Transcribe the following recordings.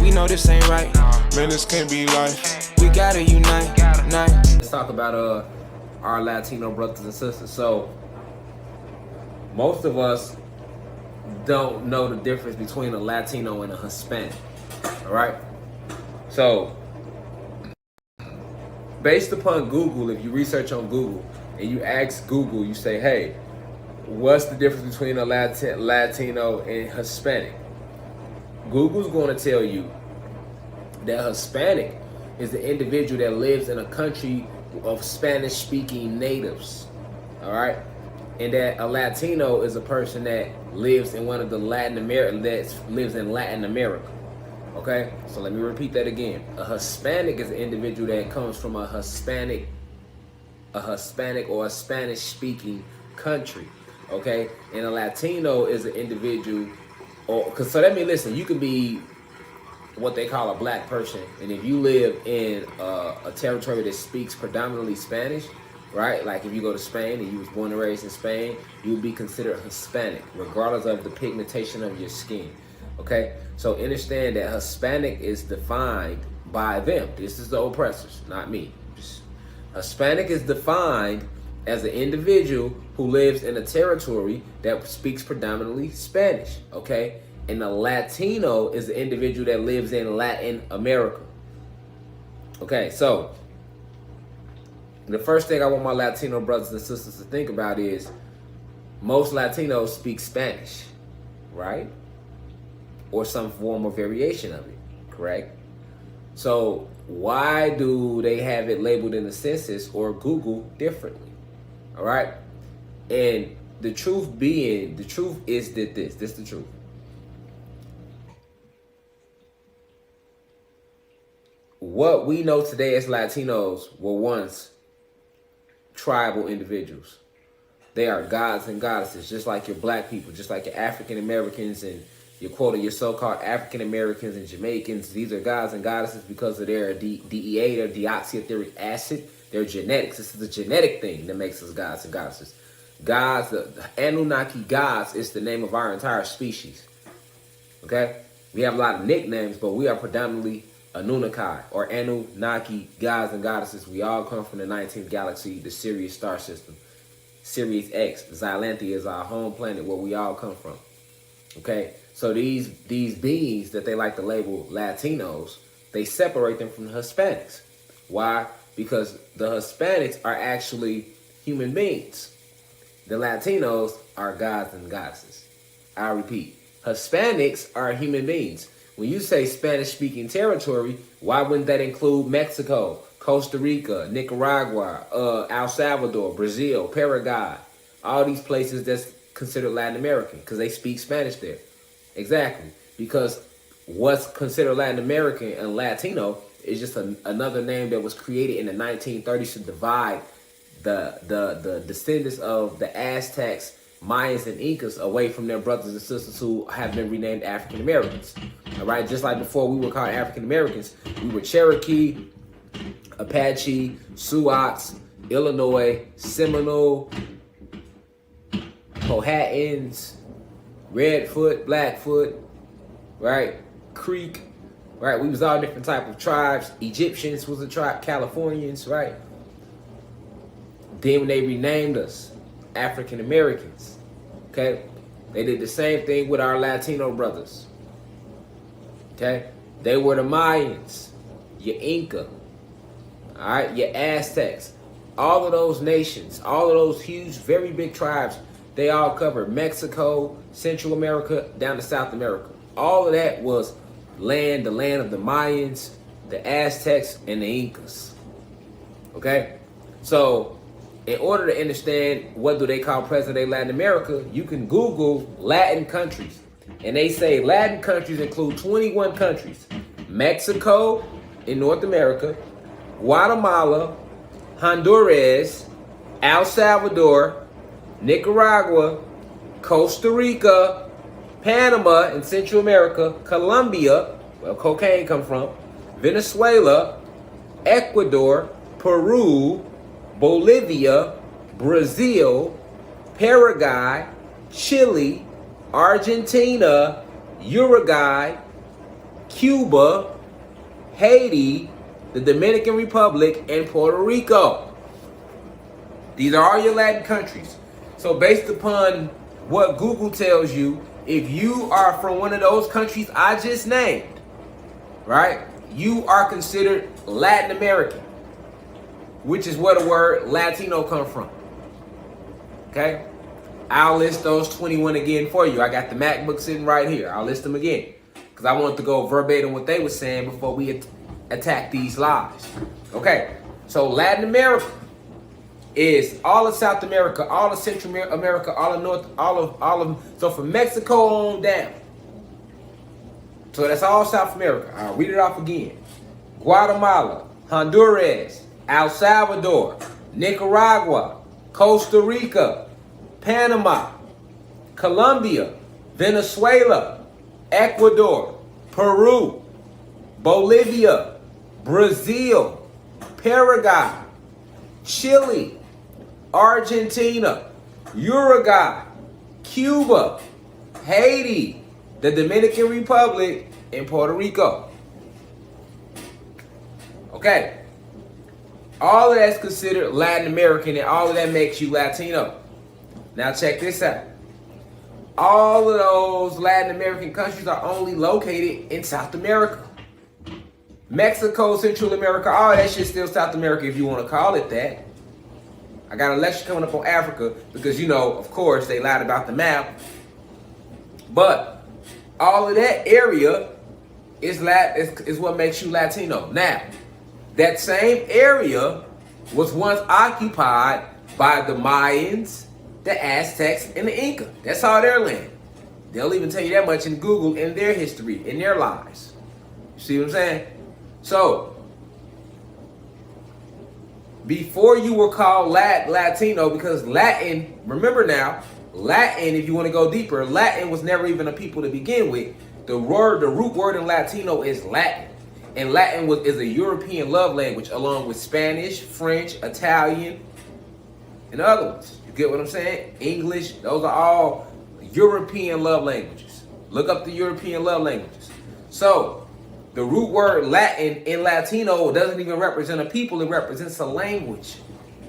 We know this ain't right. Man, this can't be life. We gotta unite. Let's talk about our Latino brothers and sisters. So most of us don't know the difference between a Latino and a Hispanic. All right. So based upon Google, if you research on Google and you ask Google, you say, hey, what's the difference between a Latino and Hispanic? Google's going to tell you that Hispanic is the individual that lives in a country of Spanish-speaking natives, all right? And that a Latino is a person that lives in one of the Latin America, okay? So let me repeat that again. A Hispanic is an individual that comes from a Hispanic or a Spanish-speaking country, okay? And a Latino is an individual, so that means, listen, you can be what they call a black person, and if you live in a territory that speaks predominantly Spanish, right? Like if you go to Spain and you was born and raised in Spain, you would be considered Hispanic, regardless of the pigmentation of your skin, okay? So understand that Hispanic is defined by them. This is the oppressors, not me. Hispanic is defined as an individual who lives in a territory that speaks predominantly Spanish, okay? And a Latino is the individual that lives in Latin America. Okay, so the first thing I want my Latino brothers and sisters to think about is most Latinos speak Spanish, right? Or some form or variation of it, correct? So why do they have it labeled in the census or Google differently? All right? And the truth is that this is the truth. What we know today as Latinos were once tribal individuals. They are gods and goddesses, just like your black people, just like your African Americans and your so-called African Americans and Jamaicans. These are gods and goddesses because of their DEA, their deoxyetheric acid, their genetics. This is a genetic thing that makes us gods and goddesses. Gods, the Anunnaki gods is the name of our entire species. Okay? We have a lot of nicknames, but we are predominantly Anunnaki or Anunnaki gods and goddesses. We all come from the 19th galaxy, the Sirius star system. Sirius X, Xylanthia is our home planet where we all come from. Okay? So these beings that they like to label Latinos, they separate them from the Hispanics. Why? Because the Hispanics are actually human beings. The Latinos are gods and goddesses. I repeat, Hispanics are human beings. When you say Spanish-speaking territory, why wouldn't that include Mexico, Costa Rica, Nicaragua, El Salvador, Brazil, Paraguay, all these places that's considered Latin American because they speak Spanish there? Exactly, because what's considered Latin American and Latino is just another name that was created in the 1930s to divide the descendants of the Aztecs, Mayans, and Incas away from their brothers and sisters who have been renamed African Americans. All right, just like before we were called African Americans, we were Cherokee, Apache, Sioux, Illinois, Seminole, Powhatans, Redfoot, Blackfoot, right? Creek, right? We was all different type of tribes. Egyptians was a tribe, Californians, right? Then when they renamed us African Americans, okay? They did the same thing with our Latino brothers, okay? They were the Mayans, your Inca, all right? Your Aztecs. All of those nations, all of those huge, very big tribes, they all covered Mexico, Central America, down to South America. All of that was the land of the Mayans, the Aztecs, and the Incas. Okay? So, in order to understand what do they call present-day Latin America, you can Google Latin countries. And they say Latin countries include 21 countries. Mexico in North America, Guatemala, Honduras, El Salvador, Nicaragua, Costa Rica, Panama in Central America, Colombia, where cocaine come from, Venezuela, Ecuador, Peru, Bolivia, Brazil, Paraguay, Chile, Argentina, Uruguay, Cuba, Haiti, the Dominican Republic, and Puerto Rico. These are all your Latin countries. So based upon what Google tells you, if you are from one of those countries I just named, right, you are considered Latin American, which is where the word Latino comes from. Okay? I'll list those 21 again for you. I got the MacBook sitting right here. I'll list them again because I want to go verbatim what they were saying before we attack these lies. Okay, so Latin America is all of South America, all of Central America, all of North, all of so from Mexico on down. So that's all South America. I'll read it off again. Guatemala, Honduras, El Salvador, Nicaragua, Costa Rica, Panama, Colombia, Venezuela, Ecuador, Peru, Bolivia, Brazil, Paraguay, Chile, Argentina, Uruguay, Cuba, Haiti, the Dominican Republic, and Puerto Rico. Okay. All of that's considered Latin American, and all of that makes you Latino. Now check this out. All of those Latin American countries are only located in South America. Mexico, Central America, all that shit still South America if you want to call it that. I got a lecture coming up on Africa because, you know, of course, they lied about the map. But all of that area is what makes you Latino. Now, that same area was once occupied by the Mayans, the Aztecs, and the Inca. That's all their land. They'll even tell you that much in Google in their history, in their lives. You see what I'm saying? So, before you were called Latino, because Latin, remember now, Latin, if you want to go deeper, Latin was never even a people to begin with. The root word in Latino is Latin. And Latin is a European love language along with Spanish, French, Italian, and other ones. You get what I'm saying? English, those are all European love languages. Look up the European love languages. So, the root word Latin in Latino doesn't even represent a people, it represents a language.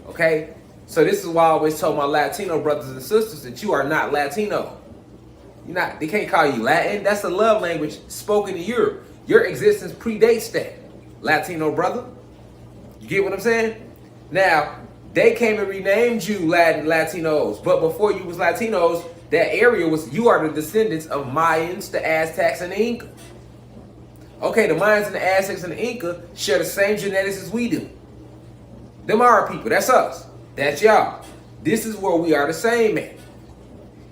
Okay? So this is why I always tell my Latino brothers and sisters that you are not Latino. They can't call you Latin. That's a love language spoken in Europe. Your existence predates that, Latino brother. You get what I'm saying? Now, they came and renamed you Latinos, but before you was Latinos, that area was, you are the descendants of Mayans, the Aztecs, and the Inca. Okay, the Mayans and the Aztecs and the Inca share the same genetics as we do. Them are our people. That's us. That's y'all. This is where we are the same at.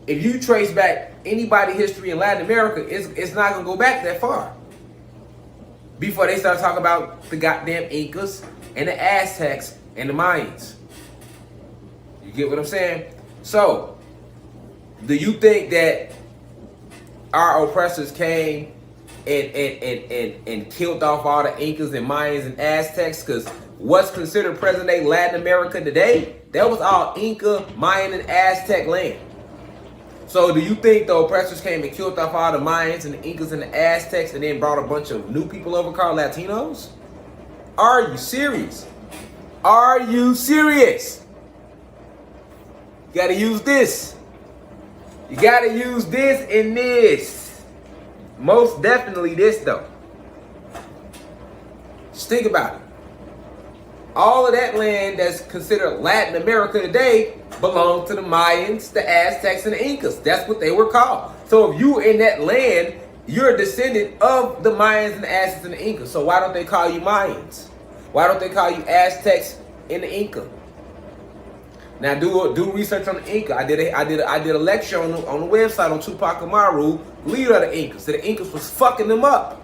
If you trace back anybody's history in Latin America, it's not going to go back that far. Before they start talking about the goddamn Incas and the Aztecs and the Mayans. You get what I'm saying? So, do you think that our oppressors came and killed off all the Incas and Mayans and Aztecs? Because what's considered present-day Latin America today, that was all Inca, Mayan, and Aztec land. So do you think the oppressors came and killed off all the Mayans and the Incas and the Aztecs and then brought a bunch of new people over called Latinos? Are you serious? Are you serious? You gotta use this. You gotta use this and this. Most definitely this though. Just think about it. All of that land that's considered Latin America today belongs to the Mayans, the Aztecs, and the Incas. That's what they were called. So if you in that land, you're a descendant of the Mayans and the Aztecs and the Incas. So why don't they call you Mayans? Why don't they call you Aztecs and the Inca? Now do research on the Inca. I did a lecture on the website on Tupac Amaru, leader of the Incas. So the Incas was fucking them up.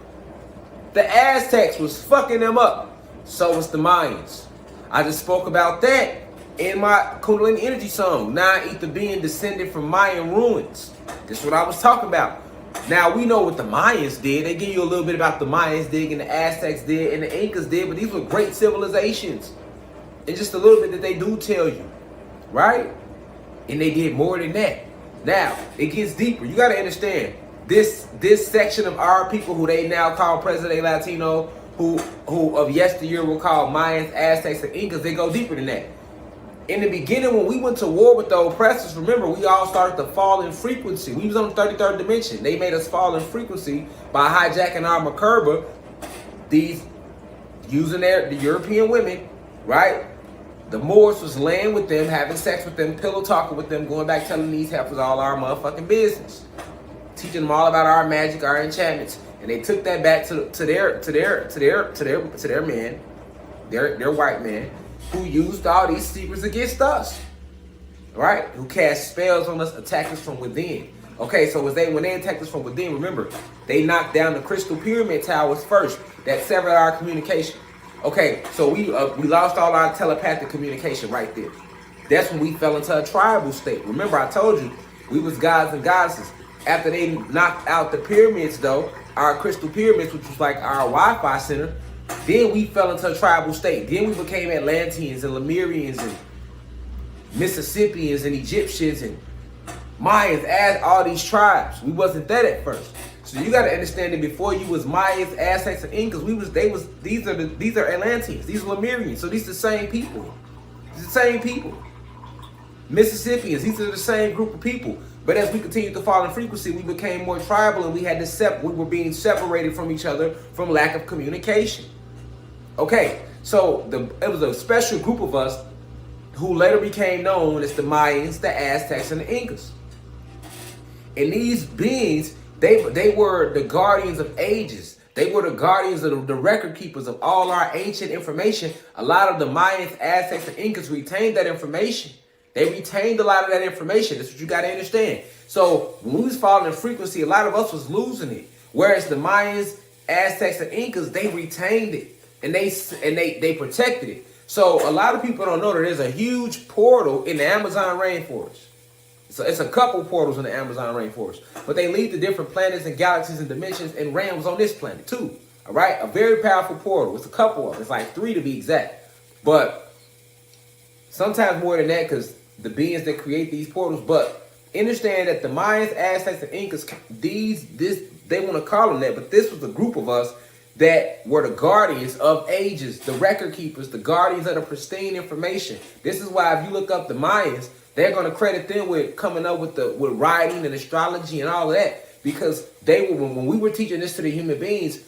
The Aztecs was fucking them up. So was the Mayans. I just spoke about that in my Kundalini Energy song, Nine Ether being descended from Mayan ruins. This is what I was talking about. Now we know what the Mayans did. They give you a little bit about the Mayans did and the Aztecs did and the Incas did, but these were great civilizations. And just a little bit that they do tell you, right? And they did more than that. Now, it gets deeper. You got to understand, this section of our people who they now call present-day Latino, who of yesteryear were called Mayans, Aztecs, and Incas, they go deeper than that. In the beginning, when we went to war with the oppressors, remember, we all started to fall in frequency. We was on the 33rd dimension. They made us fall in frequency by hijacking our Makerba, these using the European women, right? The Moors was laying with them, having sex with them, pillow talking with them, going back telling these heifers all our motherfucking business, teaching them all about our magic, our enchantments, and they took that back to their men, their white men, who used all these secrets against us, right? Who cast spells on us, attacked us from within. Okay, so when they attacked us from within, remember, they knocked down the crystal pyramid towers first. That severed our communication. Okay, so we lost all our telepathic communication right there. That's when we fell into a tribal state. Remember, I told you, we was gods and goddesses. After they knocked out the pyramids, though, our crystal pyramids, which was like our Wi-Fi center, then we fell into a tribal state. Then we became Atlanteans and Lemurians and Mississippians and Egyptians and Mayans, as all these tribes. We wasn't that at first. So you got to understand that before you was Mayans, Aztecs, and Incas, these are Atlanteans, these are Lemurians. So these are the same people. These are the same people. Mississippians, these are the same group of people. But as we continued to fall in frequency, we became more tribal, and we were being separated from each other from lack of communication. Okay, so it was a special group of us who later became known as the Mayans, the Aztecs, and the Incas. And these beings, they were the guardians of ages. They were the guardians of the record keepers of all our ancient information. A lot of the Mayans, Aztecs, and Incas retained that information. They retained a lot of that information. That's what you got to understand. So when we was falling in frequency, a lot of us was losing it. Whereas the Mayans, Aztecs, and Incas, they retained it and they protected it. So a lot of people don't know that there's a huge portal in the Amazon rainforest. So it's a couple portals in the Amazon rainforest, but they lead to different planets and galaxies and dimensions and realms on this planet too. All right, a very powerful portal. It's a couple of them. It's like 3 to be exact, but sometimes more than that because the beings that create these portals. But understand that the Mayans, Aztecs, and Incas, they want to call them that, but this was a group of us that were the guardians of ages, the record keepers, the guardians of the pristine information. This is why if you look up the Mayans, they're going to credit them with coming up with writing and astrology and all of that, because they were, when we were teaching this to the human beings,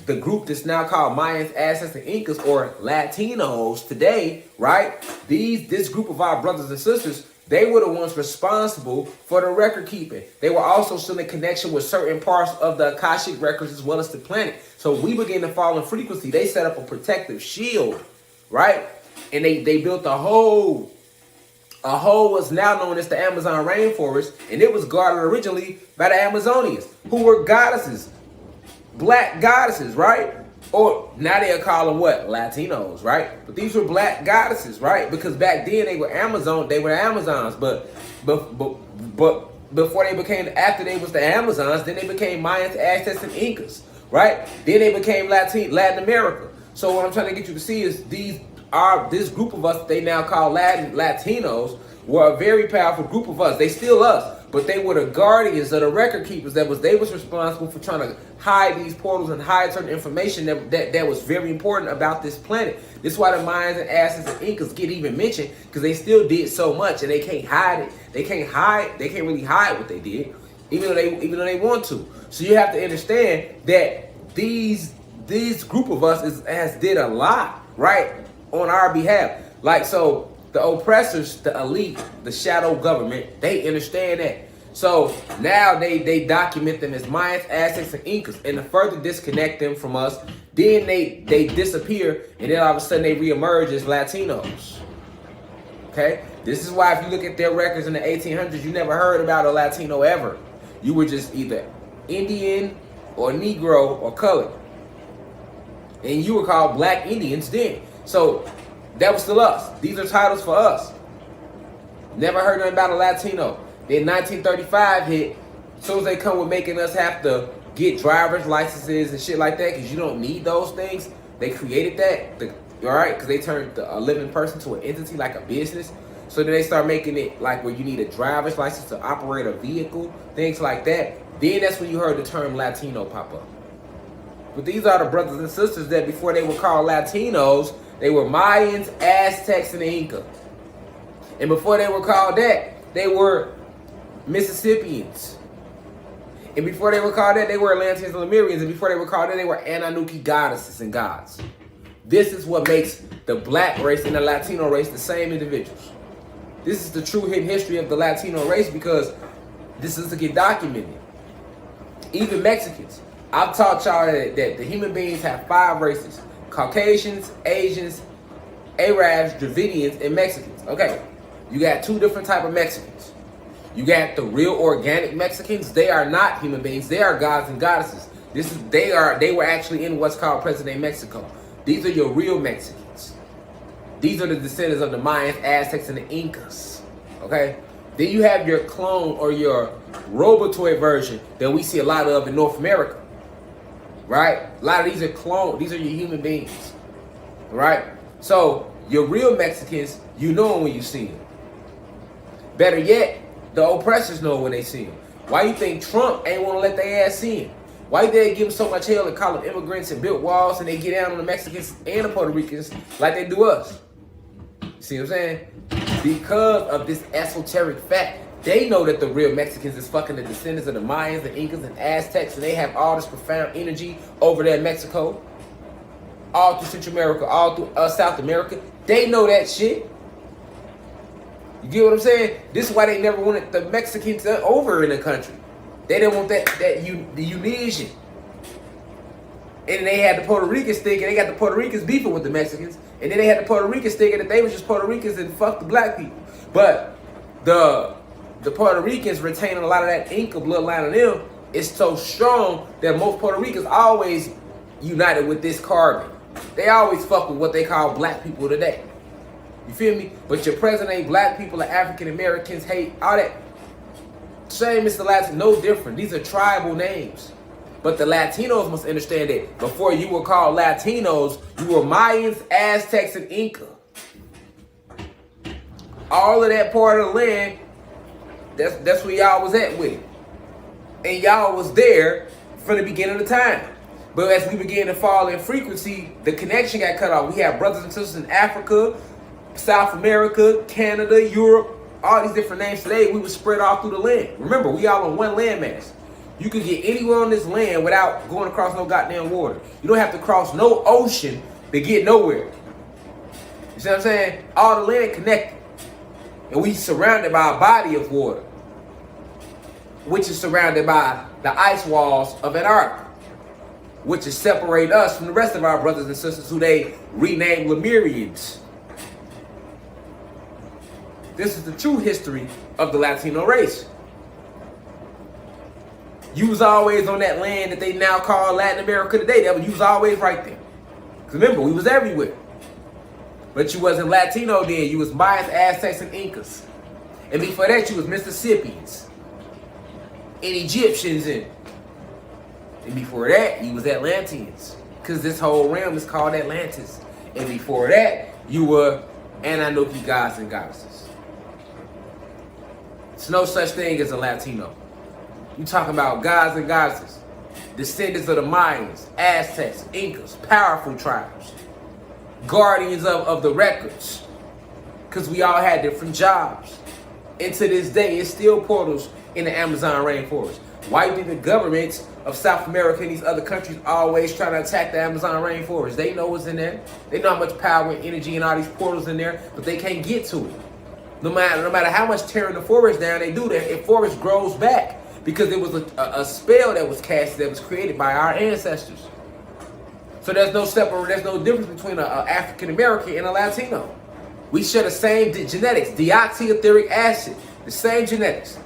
the group that's now called Mayans, Aztecs, and Incas, or Latinos today, right? This group of our brothers and sisters, they were the ones responsible for the record keeping. They were also still in connection with certain parts of the Akashic records as well as the planet. So we began to fall in frequency. They set up a protective shield, right? And they built a whole what's now known as the Amazon rainforest, and it was guarded originally by the Amazonians, who were goddesses, black goddesses, right? Or now they'll call them what? Latinos, right? But these were black goddesses, right? Because back then they were Amazons, but before they became, after they was the Amazons, then they became Mayans, Aztecs, and Incas, right? Then they became Latin America. So what I'm trying to get you to see is this group of us, they now call Latinos, were a very powerful group of us. They still us, but they were the guardians of the record keepers. They was responsible for trying to hide these portals and hide certain information that was very important about this planet. This is why the Mayans and Aztecs and Incas get even mentioned, because they still did so much and they can't hide it. They can't really hide what they did, even though they want to. So you have to understand that these group of us has did a lot, right, on our behalf. Like, so the oppressors, the elite, the shadow government, they understand that. So now they document them as Mayans, Aztecs, and Incas, and to further disconnect them from us, then they disappear, and then all of a sudden they reemerge as Latinos. Okay? This is why if you look at their records in the 1800s, you never heard about a Latino ever. You were just either Indian or Negro or colored. And you were called Black Indians then. So that was still us. These are titles for us. Never heard nothing about a Latino. Then 1935 hit. As soon as they come with making us have to get driver's licenses and shit like that, because you don't need those things. They created that, all right, because they turned a living person to an entity like a business. So then they start making it like where you need a driver's license to operate a vehicle, things like that. Then that's when you heard the term Latino pop up. But these are the brothers and sisters that before they were called Latinos, they were Mayans, Aztecs, and Inca. And before they were called that, they were Mississippians. And before they were called that, they were Atlanteans and Lemurians. And before they were called that, they were Anunnaki goddesses and gods. This is what makes the black race and the Latino race the same individuals. This is the true hidden history of the Latino race because this is to get documented. Even Mexicans. I've taught y'all that the human beings have 5 races. Caucasians, Asians, Arabs, Dravidians, and Mexicans. Okay, you got 2 different type of Mexicans. You got the real organic Mexicans. They are not human beings. They are gods and goddesses. They were actually in what's called present-day Mexico. These are your real Mexicans. These are the descendants of the Mayans, Aztecs, and the Incas. Okay? Then you have your clone or your robotoid version that we see a lot of in North America. Right? A lot of these are clones. These are your human beings. Right? So, your real Mexicans, you know them when you see them. Better yet, the oppressors know when they see them. Why you think Trump ain't want to let their ass see him? Why they give them so much hell and call them immigrants and build walls and they get down on the Mexicans and the Puerto Ricans like they do us? You see what I'm saying? Because of this esoteric fact. They know that the real Mexicans is fucking the descendants of the Mayans, the Incas, and Aztecs, and they have all this profound energy over there in Mexico, all through Central America, all through South America. They know that shit. You get what I'm saying? This is why they never wanted the Mexicans over in the country. They didn't want the Unisian. And they had the Puerto Ricans thinking, they got the Puerto Ricans beefing with the Mexicans, and then they had the Puerto Ricans thinking that they were just Puerto Ricans and fuck the black people. But the Puerto Ricans retaining a lot of that Inca bloodline of them is so strong that most Puerto Ricans always united with this carbon. They always fuck with what they call black people today. You feel me? But your present-day black people, the African Americans, hate all that. Same as the Latin, no different. These are tribal names. But the Latinos must understand that before you were called Latinos, you were Mayans, Aztecs, and Inca. All of that part of the land, that's where y'all was at with it. And y'all was there from the beginning of the time. But as we began to fall in frequency, the connection got cut off. We have brothers and sisters in Africa, South America, Canada, Europe, all these different names. Today, we were spread all through the land. Remember, we all on one landmass. You can get anywhere on this land without going across no goddamn water. You don't have to cross no ocean to get nowhere. You see what I'm saying? All the land connected. And we surrounded by a body of water, which is surrounded by the ice walls of Antarctica, which is separate us from the rest of our brothers and sisters who they renamed Lemurians. This is the true history of the Latino race. You was always on that land that they now call Latin America today. You was always right there. Because remember, we was everywhere. But you wasn't Latino then. You was Mayans, Aztecs, and Incas. And before that, you was Mississippians. And Egyptians. And before that, you was Atlanteans. Because this whole realm is called Atlantis. And before that, you were Anunnaki gods and goddesses. There's no such thing as a Latino. You talking about gods and goddesses, descendants of the Mayans, Aztecs, Incas, powerful tribes, guardians of the records, because we all had different jobs. And to this day, it's still portals in the Amazon rainforest. Why do you think the governments of South America and these other countries always try to attack the Amazon rainforest? They know what's in there. They know how much power and energy and all these portals in there, but they can't get to it. No matter how much tearing the forest down they do, that forest grows back. Because it was a spell that was cast, that was created by our ancestors. So there's no difference between an African American and a Latino. We share the same genetics, deoxyetheric acid, the same genetics.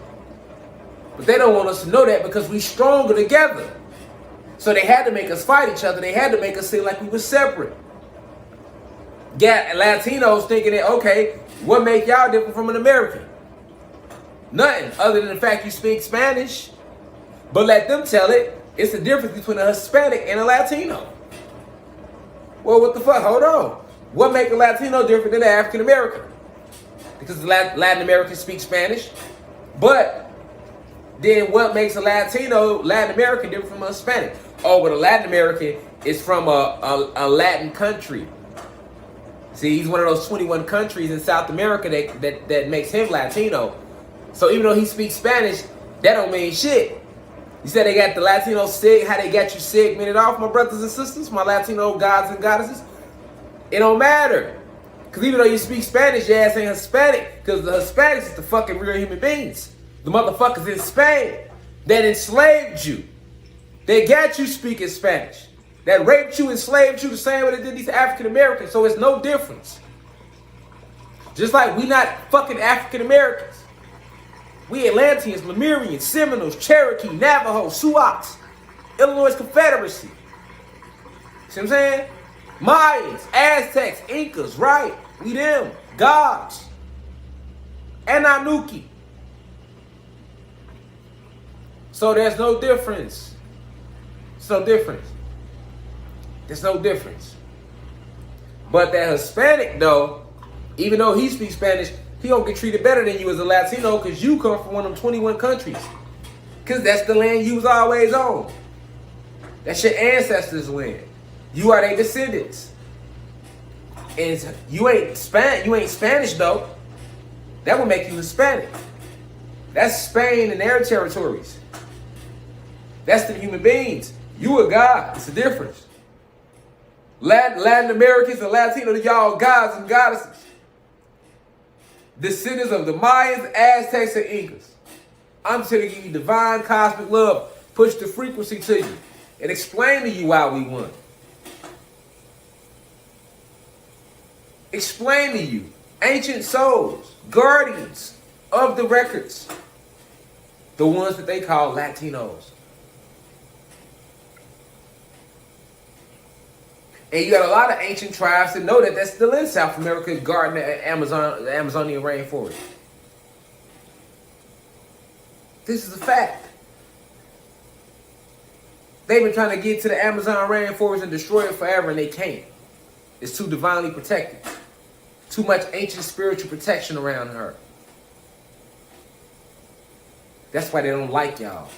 But they don't want us to know that because we stronger together. So they had to make us fight each other. They had to make us seem like we were separate. Got Latinos thinking that, okay, what make y'all different from an American? Nothing other than the fact you speak Spanish. But let them tell it. It's the difference between a Hispanic and a Latino. Well, what the fuck? Hold on. What make a Latino different than an African American? Because Latin Americans speak Spanish. But then what makes a Latin American different from a Hispanic? Oh, but a Latin American is from a Latin country. See, he's one of those 21 countries in South America that makes him Latino. So even though he speaks Spanish, that don't mean shit. You said they got the Latino how they got you segmented off, my brothers and sisters, my Latino gods and goddesses? It don't matter. Because even though you speak Spanish, your ass ain't Hispanic. Because the Hispanics is the fucking real human beings. The motherfuckers in Spain that enslaved you. They got you speaking Spanish. That raped you, enslaved you the same way they did these African Americans. So it's no difference. Just like we not fucking African Americans. We Atlanteans, Lemurians, Seminoles, Cherokee, Navajo, Sioux, Illinois Confederacy. See what I'm saying? Mayans, Aztecs, Incas, right? We them. Gods. Ananuki. So there's no difference. There's no difference. There's no difference. But that Hispanic, though, even though he speaks Spanish, he don't get treated better than you as a Latino because you come from one of them 21 countries. Because that's the land you was always on. That's your ancestors' land. You are their descendants. And you ain't Spanish, though. That would make you Hispanic. That's Spain and their territories. That's the human beings. You a god. It's a difference. Latin Americans and Latinos, y'all gods and goddesses. Descendants of the Mayans, Aztecs, and Incas. I'm just here to give you divine cosmic love. Push the frequency to you. And explain to you why we won. Explain to you. Ancient souls. Guardians of the records. The ones that they call Latinos. And you got a lot of ancient tribes that know that that's still in South America, guarding the Amazonian rainforest. This is a fact. They've been trying to get to the Amazon rainforest and destroy it forever, and they can't. It's too divinely protected. Too much ancient spiritual protection around her. That's why they don't like y'all.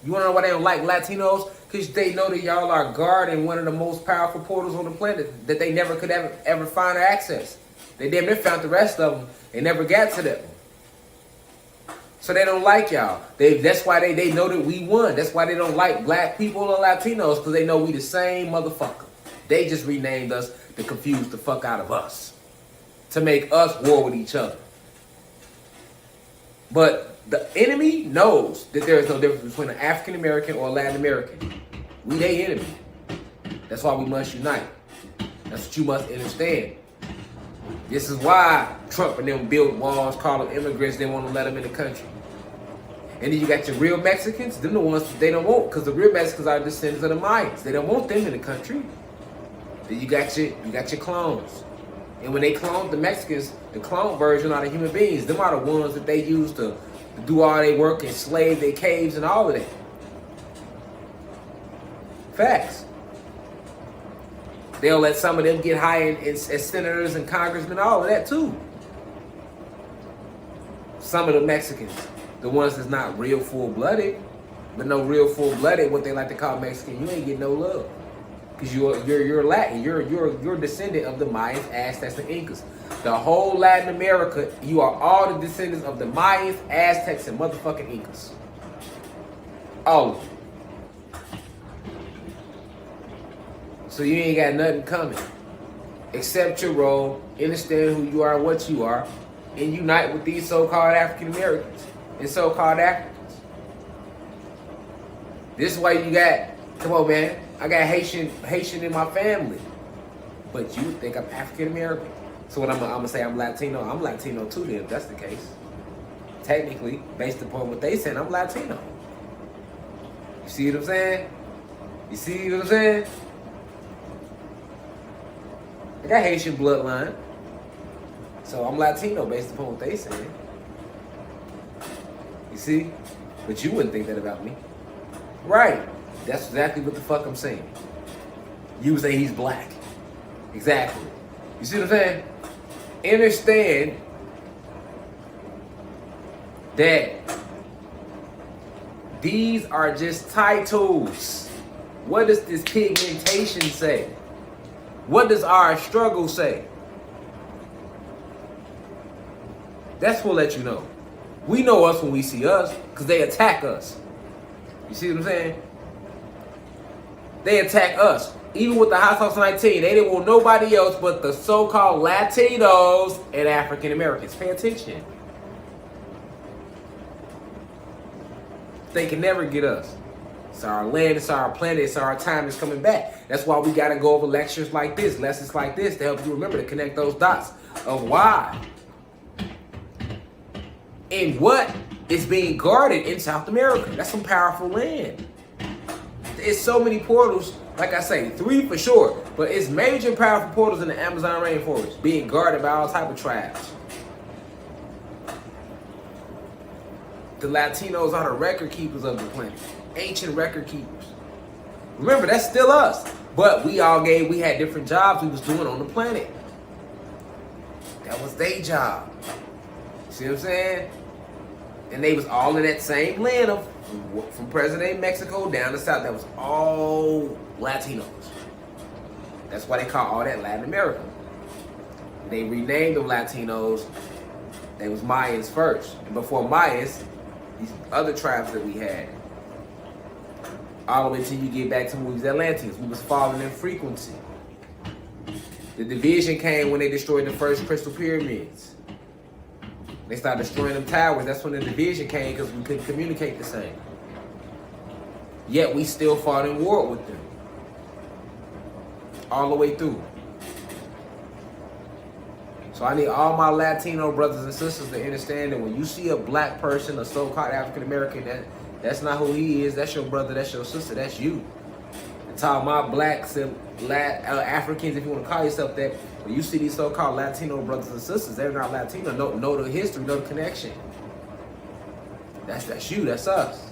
You want to know why they don't like Latinos? Because they know that y'all are guarding one of the most powerful portals on the planet that they never could ever find or access. They damn near found the rest of them. They never got to that one. So they don't like y'all. That's why they know that we won. That's why they don't like black people or Latinos, because they know we the same motherfucker. They just renamed us to confuse the fuck out of us. To make us war with each other. But the enemy knows that there is no difference between an African American or a Latin American. We their enemy. That's why we must unite. That's what you must understand. This is why Trump and them built walls, call them immigrants, they want to let them in the country. And then you got your real Mexicans, them the ones that they don't want, because the real Mexicans are descendants of the Mayans. They don't want them in the country. Then you got your clones. And when they cloned the Mexicans, the clone version are the human beings. Them are the ones that they use to do all their work, enslave their caves and all of that. Facts. They'll let some of them get high as senators and congressmen, all of that too. Some of the Mexicans, the ones that's not real full-blooded, but no real full-blooded, what they like to call Mexican, you ain't getting no love. Because you're Latin, you're a descendant of the Mayans, Aztecs, and Incas. The whole Latin America, you are all the descendants of the Mayans, Aztecs, and motherfucking Incas. All of them. So you ain't got nothing coming. Accept your role, understand who you are, what you are, and unite with these so-called African Americans and so-called Africans. This is why you got, come on man, I got Haitian in my family. But you think I'm African American. So what I'm gonna say, I'm Latino. I'm Latino too then, if that's the case. Technically, based upon what they said, I'm Latino. You see what I'm saying? You see what I'm saying? I got Haitian bloodline. So I'm Latino based upon what they said. You see? But you wouldn't think that about me. Right. That's exactly what the fuck I'm saying. You would say he's black. Exactly. You see what I'm saying? Understand that These are just titles. What does this pigmentation say? What does our struggle say? That's what will let you know. We know us when we see us because they attack us. You see what I'm saying? They attack us. Even with the Hot Sauce 19, they didn't want nobody else but the so-called Latinos and African Americans. Pay attention. They can never get us. It's our land, it's our planet, it's our time is coming back. That's why we got to go over lectures like this, lessons like this to help you remember to connect those dots of why and what is being guarded in South America. That's some powerful land. It's so many portals, like I say, 3 for sure, but it's major and powerful portals in the Amazon rainforest being guarded by all type of tribes. The Latinos are the record keepers of the planet. Ancient record keepers. Remember, that's still us. But we had different jobs we was doing on the planet. That was their job. See what I'm saying? And they was all in that same land of from present-day Mexico down to south. That was all Latinos. That's why they call all that Latin America. They renamed them Latinos. They was Mayans first. And before Mayans, these other tribes that we had. All the way till you get back to when we was Atlanteans. We was falling in frequency. The division came when they destroyed the first crystal pyramids. They started destroying them towers. That's when the division came because we couldn't communicate the same. Yet we still fought in war with them. All the way through. So I need all my Latino brothers and sisters to understand that when you see a black person, a so-called African American, that's not who he is. That's your brother, that's your sister, that's you. And to all my blacks and Africans, if you want to call yourself that, when you see these so-called Latino brothers and sisters, they're not Latino. Know the history, know the connection. That's you, that's us.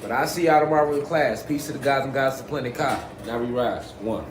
But I see y'all tomorrow in class. Peace to the gods and gods to Planet Ka. Now we rise. 1.